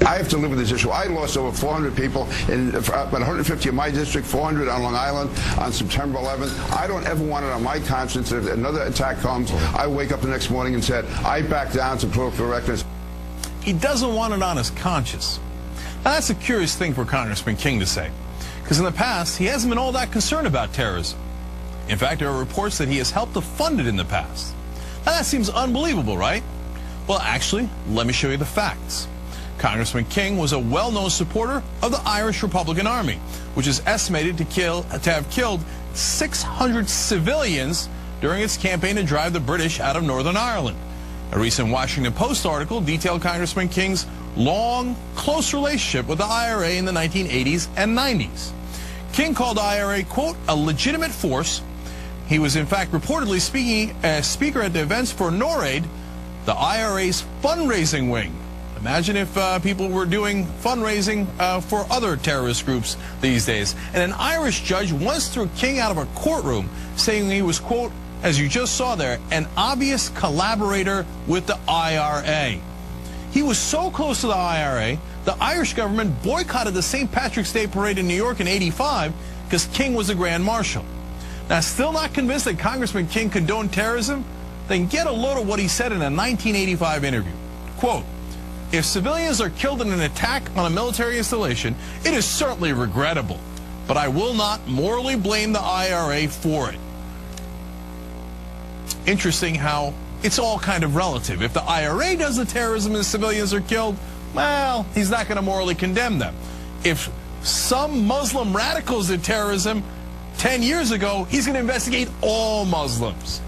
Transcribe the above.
I have to live with this issue. I lost over 400 people, in about 150 in my district, 400 on Long Island on September 11th. I don't ever want it on my conscience. If another attack comes, I wake up the next morning and said, I back down to political correctness. He doesn't want it on his conscience. Now, that's a curious thing for Congressman King to say, because in the past, he hasn't been all that concerned about terrorism. In fact, there are reports that he has helped to fund it in the past. Now, that seems unbelievable, right? Well, actually, let me show you the facts. Congressman King was a well-known supporter of the Irish Republican Army, which is estimated to have killed 600 civilians during its campaign to drive the British out of Northern Ireland. A recent Washington Post article detailed Congressman King's long, close relationship with the IRA in the 1980s and 90s. King called the IRA, quote, a legitimate force. He was, in fact, reportedly speaker at the events for NORAID, the IRA's fundraising wing. Imagine if people were doing fundraising for other terrorist groups these days. And an Irish judge once threw King out of a courtroom, saying he was, quote, as you just saw there, an obvious collaborator with the IRA. He was so close to the IRA, the Irish government boycotted the St. Patrick's Day parade in New York in '85 because King was a Grand Marshal. Now, still not convinced that Congressman King condoned terrorism? Then get a load of what he said in a 1985 interview. Quote, if civilians are killed in an attack on a military installation, it is certainly regrettable, but I will not morally blame the IRA for it. Interesting how it's all kind of relative. If the IRA does the terrorism and civilians are killed, well, he's not going to morally condemn them. If some Muslim radicals did terrorism 10 years ago, he's going to investigate all Muslims.